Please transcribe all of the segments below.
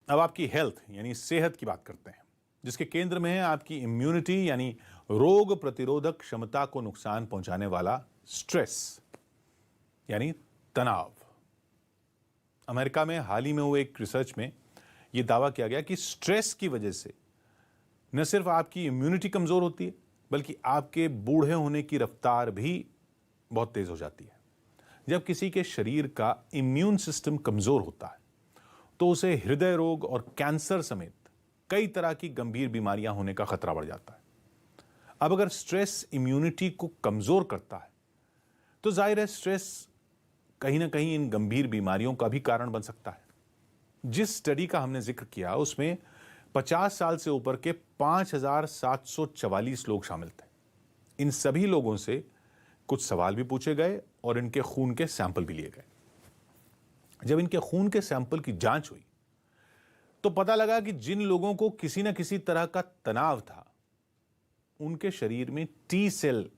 अब आपकी हेल्थ यानी सेहत की बात करते हैं, जिसके केंद्र में है आपकी इम्यूनिटी यानी रोग प्रतिरोधक क्षमता को नुकसान पहुंचाने वाला स्ट्रेस यानी तनाव। अमेरिका में हाल ही में हुए एक रिसर्च में यह दावा किया गया कि स्ट्रेस की वजह से न सिर्फ आपकी इम्यूनिटी कमजोर होती है, बल्कि आपके बूढ़े होने की रफ्तार भी बहुत तेज हो जाती है। जब किसी के शरीर का इम्यून सिस्टम कमजोर होता है तो उसे हृदय रोग और कैंसर समेत कई तरह की गंभीर बीमारियां होने का खतरा बढ़ जाता है। अब अगर स्ट्रेस इम्यूनिटी को कमजोर करता है तो जाहिर है स्ट्रेस कहीं ना कहीं इन गंभीर बीमारियों का भी कारण बन सकता है। जिस स्टडी का हमने जिक्र किया उसमें 50 साल से ऊपर के 5,744 लोग शामिल थे। इन सभी लोगों से कुछ सवाल भी पूछे गए और इनके खून के सैंपल भी लिए गए। जब इनके खून के सैंपल की जांच हुई तो पता लगा कि जिन लोगों को किसी न किसी तरह का तनाव था, उनके शरीर में टी सेल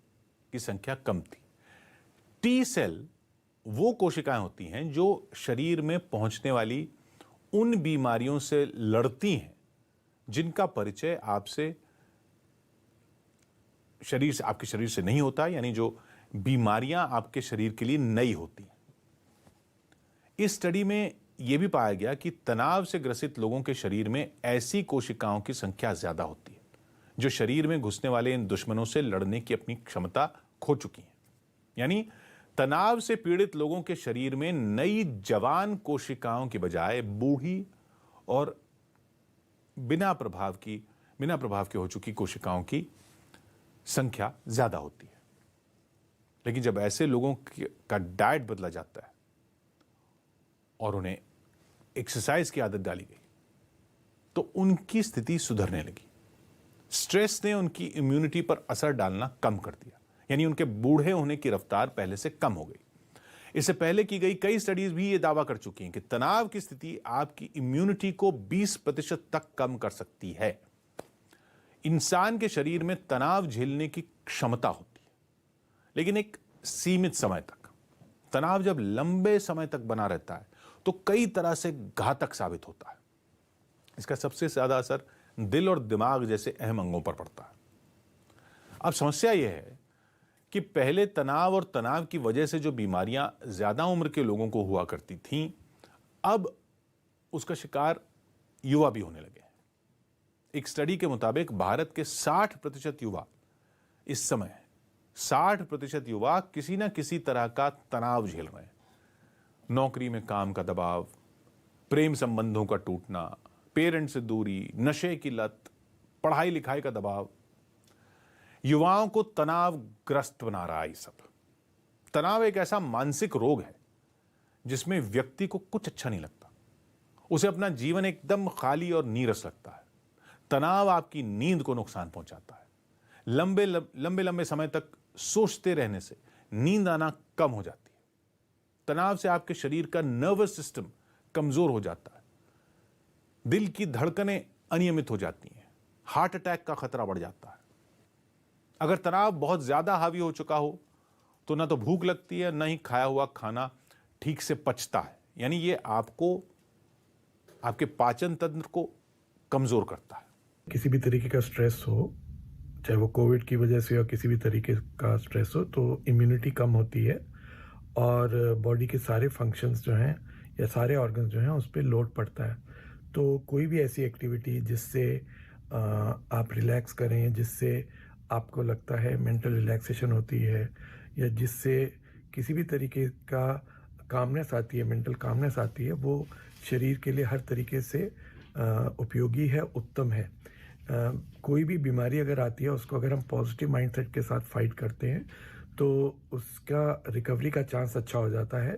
की संख्या कम थी। टी सेल वो कोशिकाएं होती हैं जो शरीर में पहुंचने वाली उन बीमारियों से लड़ती हैं जिनका परिचय आपके शरीर से नहीं होता, यानी जो बीमारियां आपके शरीर के लिए नई होती हैं। इस स्टडी में यह भी पाया गया कि तनाव से ग्रसित लोगों के शरीर में ऐसी कोशिकाओं की संख्या ज्यादा होती है जो शरीर में घुसने वाले इन दुश्मनों से लड़ने की अपनी क्षमता खो चुकी हैं। यानी तनाव से पीड़ित लोगों के शरीर में नई जवान कोशिकाओं की बजाय बूढ़ी और बिना प्रभाव के हो चुकी कोशिकाओं की संख्या ज्यादा होती है। लेकिन जब ऐसे लोगों का डाइट बदला जाता है और उन्हें एक्सरसाइज की आदत डाली गई तो उनकी स्थिति सुधरने लगी। स्ट्रेस ने उनकी इम्यूनिटी पर असर डालना कम कर दिया, यानी उनके बूढ़े होने की रफ्तार पहले से कम हो गई। इससे पहले की गई कई स्टडीज भी यह दावा कर चुकी हैं कि तनाव की स्थिति आपकी इम्यूनिटी को 20% तक कम कर सकती है। इंसान के शरीर में तनाव झेलने की क्षमता होती है, लेकिन एक सीमित समय तक। तनाव जब लंबे समय तक बना रहता है तो कई तरह से घातक साबित होता है। इसका सबसे ज्यादा असर दिल और दिमाग जैसे अहम अंगों पर पड़ता है। अब समस्या यह है कि पहले तनाव और तनाव की वजह से जो बीमारियां ज्यादा उम्र के लोगों को हुआ करती थीं, अब उसका शिकार युवा भी होने लगे हैं। एक स्टडी के मुताबिक भारत के 60% युवा इस समय 60% युवा किसी ना किसी तरह का तनाव झेल रहे हैं। नौकरी में काम का दबाव, प्रेम संबंधों का टूटना, पेरेंट्स से दूरी, नशे की लत, पढ़ाई लिखाई का दबाव युवाओं को तनावग्रस्त बना रहा है। ये सब तनाव एक ऐसा मानसिक रोग है जिसमें व्यक्ति को कुछ अच्छा नहीं लगता, उसे अपना जीवन एकदम खाली और नीरस लगता है। तनाव आपकी नींद को नुकसान पहुंचाता है। लंबे समय तक सोचते रहने से नींद आना कम हो जाती है। तनाव से आपके शरीर का नर्वस सिस्टम कमजोर हो जाता है। दिल की धड़कनें अनियमित हो जाती हैं। हार्ट अटैक का खतरा बढ़ जाता है। अगर तनाव बहुत ज्यादा हावी हो चुका हो तो ना तो भूख लगती है, ना ही खाया हुआ खाना ठीक से पचता है। यानी ये आपके पाचन तंत्र को कमजोर करता है। किसी भी तरीके का स्ट्रेस हो, चाहे वो कोविड की वजह से या किसी भी तरीके का स्ट्रेस हो, तो इम्यूनिटी कम होती है और बॉडी के सारे फंक्शंस जो हैं या सारे ऑर्गन्स जो हैं उस पर लोड पड़ता है। तो कोई भी ऐसी एक्टिविटी जिससे आप रिलैक्स करें, जिससे आपको लगता है मेंटल रिलैक्सेशन होती है या जिससे किसी भी तरीके का कामनेस आती है, मेंटल कामनेस आती है, वो शरीर के लिए हर तरीके से उपयोगी है, उत्तम है। कोई भी बीमारी अगर आती है उसको अगर हम पॉजिटिव माइंडसेट के साथ फाइट करते हैं तो उसका रिकवरी का चांस अच्छा हो जाता है।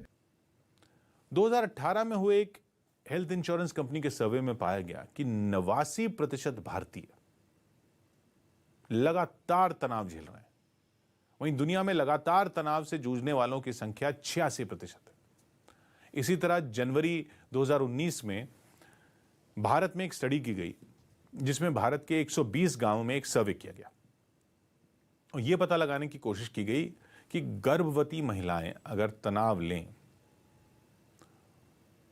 2018 में हुए एक हेल्थ इंश्योरेंस कंपनी के सर्वे में पाया गया कि 89% भारतीय लगातार तनाव झेल रहे हैं। वहीं दुनिया में लगातार तनाव से जूझने वालों की संख्या 86% है। इसी तरह जनवरी 2019 में भारत में एक स्टडी की गई जिसमें भारत के 120 गांवों में एक सर्वे किया गया और यह पता लगाने की कोशिश की गई कि गर्भवती महिलाएं अगर तनाव लें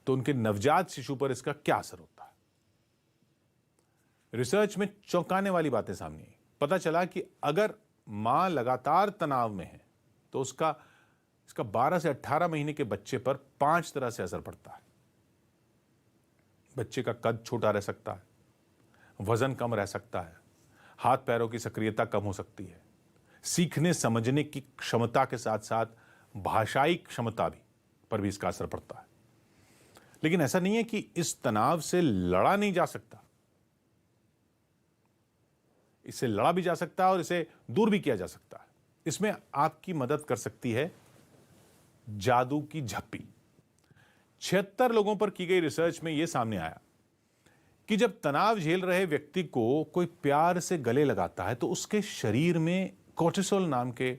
तो उनके नवजात शिशु पर इसका क्या असर होता है। रिसर्च में चौंकाने वाली बातें सामने आई। पता चला कि अगर मां लगातार तनाव में है तो इसका 12 से 18 महीने के बच्चे पर 5 तरह से असर पड़ता है। बच्चे का कद छोटा रह सकता है, वजन कम रह सकता है, हाथ पैरों की सक्रियता कम हो सकती है, सीखने समझने की क्षमता के साथ साथ भाषाई क्षमता पर भी इसका असर पड़ता है। लेकिन ऐसा नहीं है कि इस तनाव से लड़ा नहीं जा सकता, इससे लड़ा भी जा सकता है और इसे दूर भी किया जा सकता है। इसमें आपकी मदद कर सकती है जादू की झप्पी। 76 लोगों पर की गई रिसर्च में यह सामने आया कि जब तनाव झेल रहे व्यक्ति को कोई प्यार से गले लगाता है तो उसके शरीर में कोर्टिसोल नाम के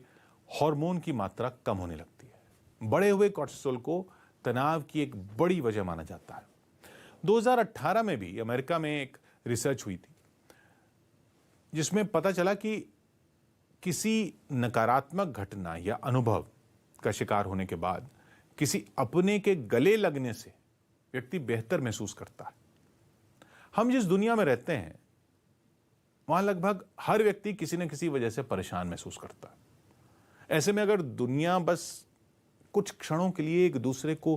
हार्मोन की मात्रा कम होने लगती है। बढ़े हुए कोर्टिसोल को तनाव की एक बड़ी वजह माना जाता है। 2018 में भी अमेरिका में एक रिसर्च हुई थी जिसमें पता चला कि किसी नकारात्मक घटना या अनुभव का शिकार होने के बाद किसी अपने के गले लगने से व्यक्ति बेहतर महसूस करता है। हम जिस दुनिया में रहते हैं वहां लगभग हर व्यक्ति किसी न किसी वजह से परेशान महसूस करता है। ऐसे में अगर दुनिया बस कुछ क्षणों के लिए एक दूसरे को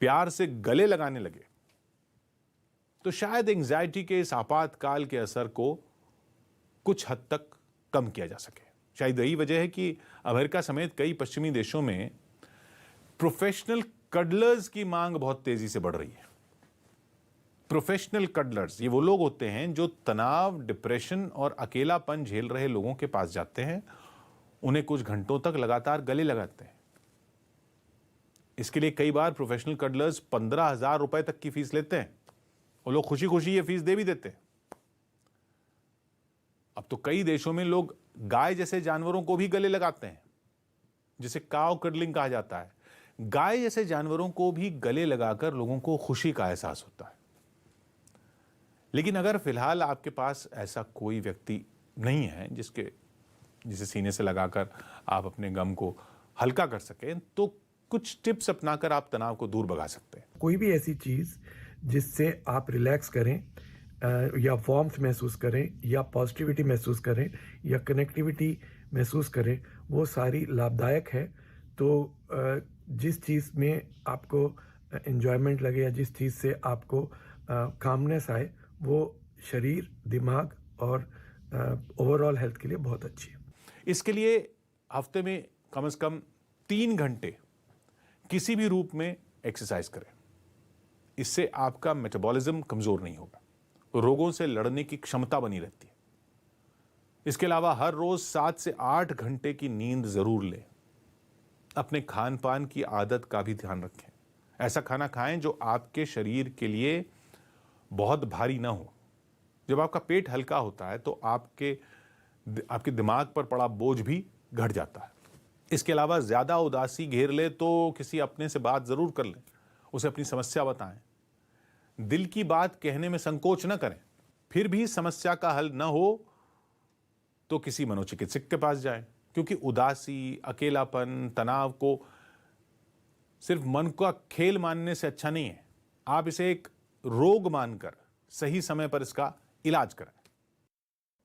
प्यार से गले लगाने लगे तो शायद एंजाइटी के इस आपातकाल के असर को कुछ हद तक कम किया जा सके। शायद यही वजह है कि अमेरिका समेत कई पश्चिमी देशों में प्रोफेशनल कडलर्स की मांग बहुत तेजी से बढ़ रही है। प्रोफेशनल कडलर्स ये वो लोग होते हैं जो तनाव, डिप्रेशन और अकेलापन झेल रहे लोगों के पास जाते हैं, उन्हें कुछ घंटों तक लगातार गले लगाते हैं। इसके लिए कई बार प्रोफेशनल कडलर्स 15,000 रुपए तक की फीस लेते हैं। वो लोग खुशी खुशी ये फीस दे भी देते हैं। अब तो कई देशों में लोग गाय जैसे जानवरों को भी गले लगाते हैं, जिसे काव कडलिंग कहा जाता है। गाय जैसे जानवरों को भी गले लगाकर लोगों को खुशी का एहसास होता है। लेकिन अगर फिलहाल आपके पास ऐसा कोई व्यक्ति नहीं है जिसे सीने से लगाकर आप अपने गम को हल्का कर सकें, तो कुछ टिप्स अपनाकर आप तनाव को दूर भगा सकते हैं। कोई भी ऐसी चीज जिससे आप रिलैक्स करें या वार्मथ महसूस करें या पॉजिटिविटी महसूस करें या कनेक्टिविटी महसूस करें, वो सारी लाभदायक है। तो जिस चीज़ में आपको एंजॉयमेंट लगे या जिस चीज़ से आपको कामनेस आए, वो शरीर, दिमाग और ओवरऑल हेल्थ के लिए बहुत अच्छी है। इसके लिए हफ्ते में कम से कम 3 घंटे किसी भी रूप में एक्सरसाइज करें। इससे आपका मेटाबॉलिज्म कमजोर नहीं होगा, रोगों से लड़ने की क्षमता बनी रहती है। इसके अलावा हर रोज 7 से 8 घंटे की नींद जरूर लें। अपने खान पान की आदत का भी ध्यान रखें। ऐसा खाना खाएं जो आपके शरीर के लिए बहुत भारी ना हो। जब आपका पेट हल्का होता है तो आपके दिमाग पर पड़ा बोझ भी घट जाता है। इसके अलावा ज्यादा उदासी घेर ले तो किसी अपने से बात जरूर कर लें, उसे अपनी समस्या बताएं। दिल की बात कहने में संकोच न करें। फिर भी समस्या का हल न हो तो किसी मनोचिकित्सक के पास जाएं, क्योंकि उदासी, अकेलापन, तनाव को सिर्फ मन का खेल मानने से अच्छा नहीं है। आप इसे एक रोग मानकर सही समय पर इसका इलाज करें।